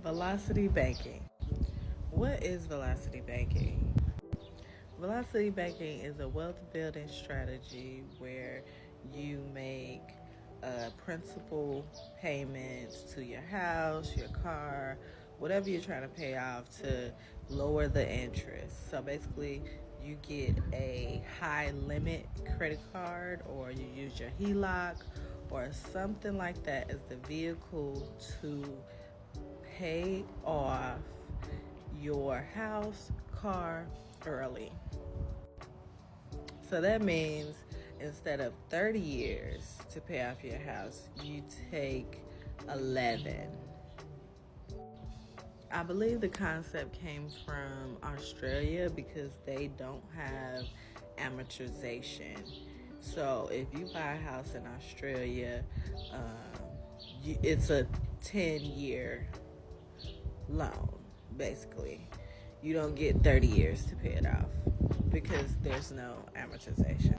Velocity banking. What is velocity banking? Velocity banking is a wealth building strategy where you make principal payments to your house, your car, whatever you're trying to pay off to lower the interest. So basically, you get a high limit credit card or you use your HELOC or something like that as the vehicle to pay off your house, car early. So that means instead of 30 years to pay off your house, you take 11. I believe the concept came from Australia because they don't have amortization. So if you buy a house in Australia, it's a 10-year loan, basically. You don't get 30 years to pay it off because there's no amortization.